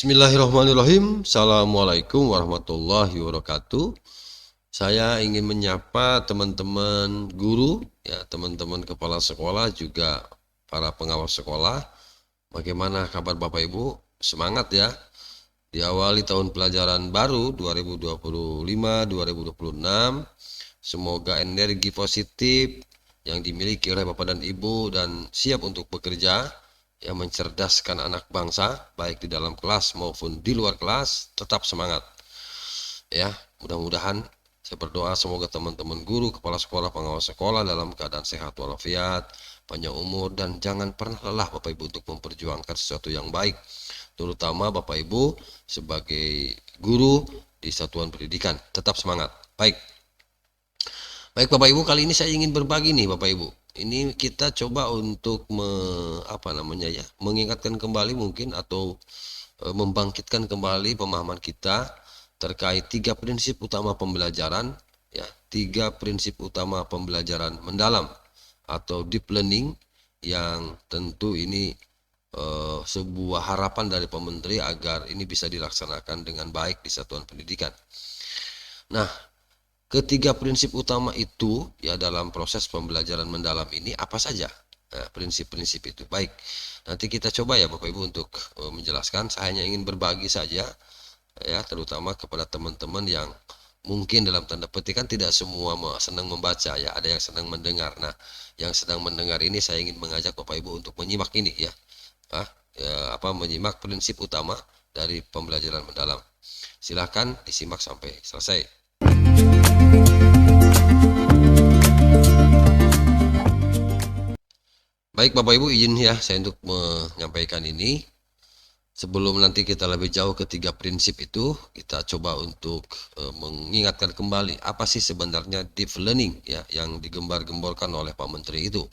Bismillahirrahmanirrahim. Assalamualaikum warahmatullahi wabarakatuh. Saya ingin menyapa teman-teman guru, ya, teman-teman kepala sekolah, juga para pengawas sekolah. Bagaimana kabar Bapak Ibu? Semangat ya. Diawali tahun pelajaran baru 2025-2026. Semoga energi positif yang dimiliki oleh Bapak dan Ibu dan siap untuk bekerja, yang mencerdaskan anak bangsa baik di dalam kelas maupun di luar kelas, tetap semangat ya. Mudah-mudahan saya berdoa semoga teman-teman guru, kepala sekolah, pengawas sekolah dalam keadaan sehat walafiat, panjang umur, dan jangan pernah lelah Bapak Ibu untuk memperjuangkan sesuatu yang baik, terutama Bapak Ibu sebagai guru di satuan pendidikan. Tetap semangat. Baik Bapak Ibu, kali ini saya ingin berbagi nih Bapak Ibu. Ini kita coba untuk mengingatkan kembali mungkin, atau membangkitkan kembali pemahaman kita terkait 3 prinsip utama pembelajaran, ya, 3 prinsip utama pembelajaran mendalam atau deep learning, yang tentu ini sebuah harapan dari Pak Menteri agar ini bisa dilaksanakan dengan baik di satuan pendidikan. Nah, ketiga prinsip utama itu ya dalam proses pembelajaran mendalam ini apa saja? Nah, prinsip-prinsip itu. Baik, nanti kita coba ya Bapak Ibu untuk menjelaskan. Saya hanya ingin berbagi saja ya, terutama kepada teman-teman yang mungkin dalam tanda petik, kan tidak semua senang membaca ya, ada yang senang mendengar. Nah, yang sedang mendengar ini saya ingin mengajak Bapak Ibu untuk menyimak ini ya. Menyimak prinsip utama dari pembelajaran mendalam. Silahkan disimak sampai selesai. Baik Bapak Ibu, izin ya saya untuk menyampaikan ini. Sebelum nanti kita lebih jauh ke 3 prinsip itu, kita coba untuk mengingatkan kembali apa sih sebenarnya deep learning ya, yang digembar-gemborkan oleh Pak Menteri itu.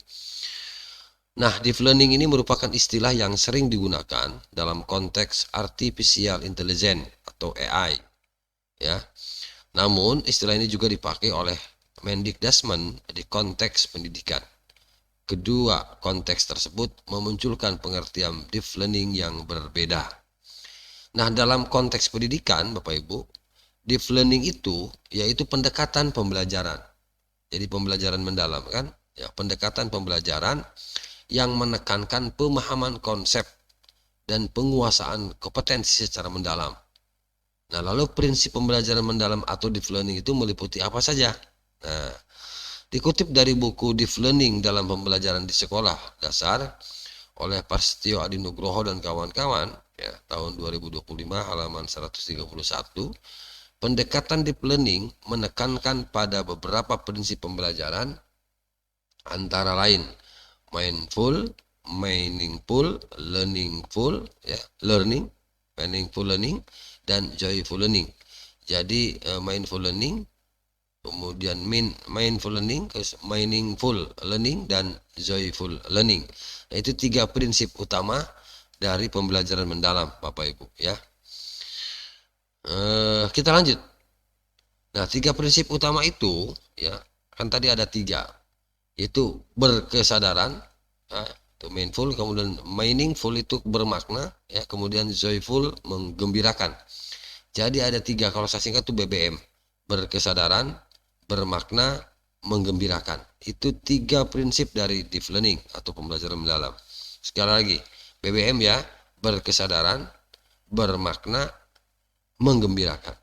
Nah, deep learning ini merupakan istilah yang sering digunakan dalam konteks artificial intelligence atau AI ya. Namun istilah ini juga dipakai oleh Mendikbudrismen di konteks pendidikan. Kedua konteks tersebut memunculkan pengertian deep learning yang berbeda. Nah, dalam konteks pendidikan Bapak Ibu, deep learning itu yaitu pendekatan pembelajaran. Jadi pembelajaran mendalam kan, ya, pendekatan pembelajaran yang menekankan pemahaman konsep dan penguasaan kompetensi secara mendalam. Nah, lalu prinsip pembelajaran mendalam atau deep learning itu meliputi apa saja? Nah, dikutip dari buku Deep Learning dalam Pembelajaran di Sekolah Dasar oleh Prasetyo Adi Nugroho dan kawan-kawan ya, tahun 2025 halaman 131, pendekatan deep learning menekankan pada beberapa prinsip pembelajaran, antara lain mindful, meaningful, meaningful learning, dan joyful learning. Jadi mindful learning, kemudian mindful learning, meaningful learning, dan joyful learning. Nah, itu 3 prinsip utama dari pembelajaran mendalam Bapak Ibu ya. Kita lanjut. Nah, 3 prinsip utama itu ya, kan tadi ada 3, yaitu berkesadaran, ya, itu mindful, kemudian meaningful itu bermakna ya, kemudian joyful menggembirakan. Jadi ada 3, kalau saya singkat itu BBM: berkesadaran, bermakna, menggembirakan. Itu 3 prinsip dari deep learning atau pembelajaran mendalam. Sekali lagi, BBM ya, berkesadaran, bermakna, menggembirakan.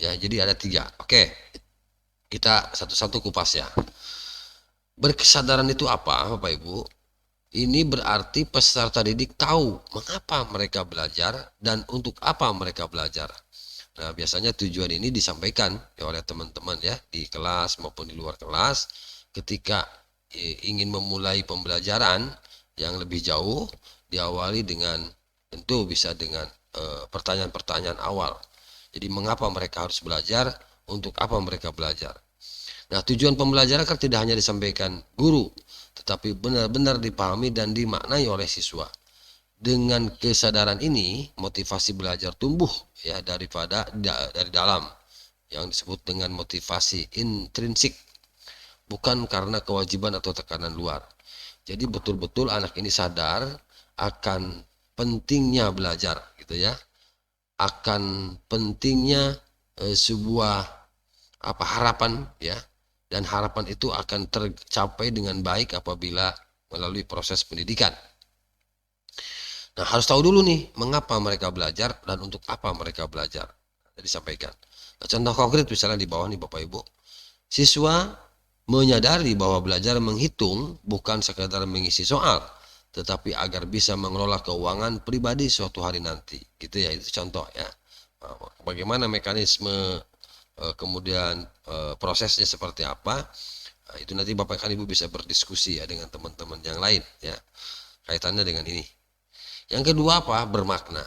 Ya, jadi ada 3. Oke, kita satu-satu kupas ya. Berkesadaran itu apa Bapak Ibu? Ini berarti peserta didik tahu mengapa mereka belajar dan untuk apa mereka belajar. Nah, biasanya tujuan ini disampaikan ya oleh teman-teman ya di kelas maupun di luar kelas ketika ingin memulai pembelajaran yang lebih jauh, diawali dengan, tentu bisa dengan pertanyaan-pertanyaan awal. Jadi mengapa mereka harus belajar, untuk apa mereka belajar. Nah, tujuan pembelajaran kan tidak hanya disampaikan guru, tetapi benar-benar dipahami dan dimaknai oleh siswa. Dengan kesadaran ini, motivasi belajar tumbuh ya dari dalam, yang disebut dengan motivasi intrinsik, bukan karena kewajiban atau tekanan luar. Jadi betul-betul anak ini sadar akan pentingnya belajar gitu ya, akan pentingnya sebuah harapan ya, dan harapan itu akan tercapai dengan baik apabila melalui proses pendidikan. Nah, harus tahu dulu nih mengapa mereka belajar dan untuk apa mereka belajar. Jadi sampaikan. Nah, contoh konkret misalnya di bawah nih Bapak Ibu. Siswa menyadari bahwa belajar menghitung bukan sekadar mengisi soal, tetapi agar bisa mengelola keuangan pribadi suatu hari nanti. Gitu ya, itu contoh ya. Bagaimana mekanisme kemudian prosesnya seperti apa. Nah, itu nanti Bapak Ibu bisa berdiskusi ya dengan teman-teman yang lain ya. Kaitannya dengan ini. Yang kedua apa? Bermakna.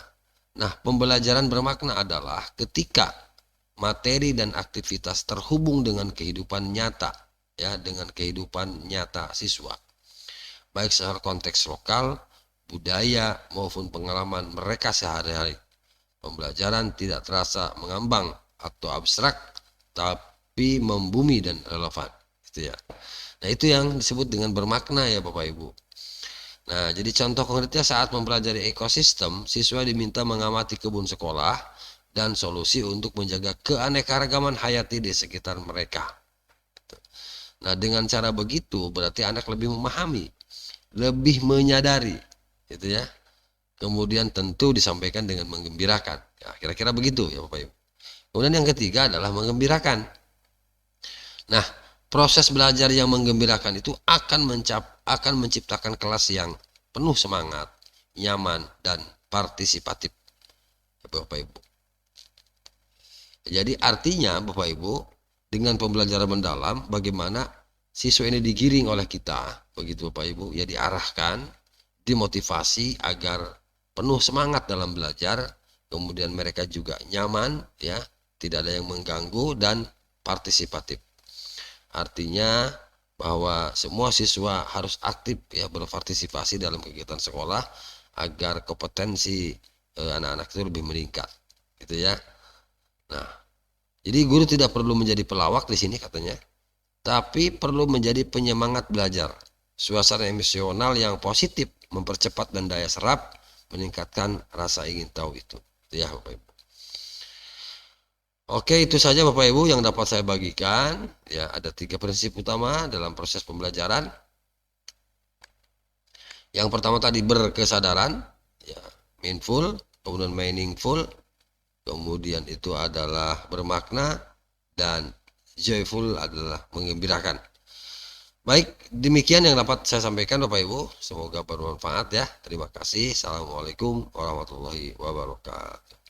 Nah, pembelajaran bermakna adalah ketika materi dan aktivitas terhubung dengan kehidupan nyata ya, dengan kehidupan nyata siswa. Baik secara konteks lokal, budaya maupun pengalaman mereka sehari-hari. Pembelajaran tidak terasa mengambang atau abstrak, tapi membumi dan relevan. Gitu ya. Nah, itu yang disebut dengan bermakna ya Bapak Ibu. Nah, jadi contoh konkretnya saat mempelajari ekosistem, siswa diminta mengamati kebun sekolah dan solusi untuk menjaga keanekaragaman hayati di sekitar mereka. Nah, dengan cara begitu berarti anak lebih memahami, lebih menyadari, gitu ya. Kemudian tentu disampaikan dengan menggembirakan. Ya, kira-kira begitu ya Bapak Ibu. Kemudian yang ketiga adalah mengembirakan. Nah, proses belajar yang menggembirakan itu akan menciptakan kelas yang penuh semangat, nyaman, dan partisipatif. Bapak Ibu. Jadi artinya Bapak Ibu, dengan pembelajaran mendalam bagaimana siswa ini digiring oleh kita, begitu Bapak Ibu, ya diarahkan, dimotivasi agar penuh semangat dalam belajar, kemudian mereka juga nyaman ya, tidak ada yang mengganggu dan partisipatif. Artinya bahwa semua siswa harus aktif ya berpartisipasi dalam kegiatan sekolah agar kompetensi anak-anak itu lebih meningkat gitu ya. Nah, jadi guru tidak perlu menjadi pelawak di sini katanya, tapi perlu menjadi penyemangat belajar. Suasana emosional yang positif mempercepat dan daya serap, meningkatkan rasa ingin tahu itu ya Bapak Ibu. Oke, itu saja Bapak Ibu yang dapat saya bagikan. Ya, ada 3 prinsip utama dalam proses pembelajaran. Yang pertama tadi berkesadaran, ya, mindful, kemudian meaningful, kemudian itu adalah bermakna, dan joyful adalah menggembirakan. Baik, demikian yang dapat saya sampaikan Bapak Ibu. Semoga bermanfaat ya. Terima kasih. Assalamualaikum warahmatullahi wabarakatuh.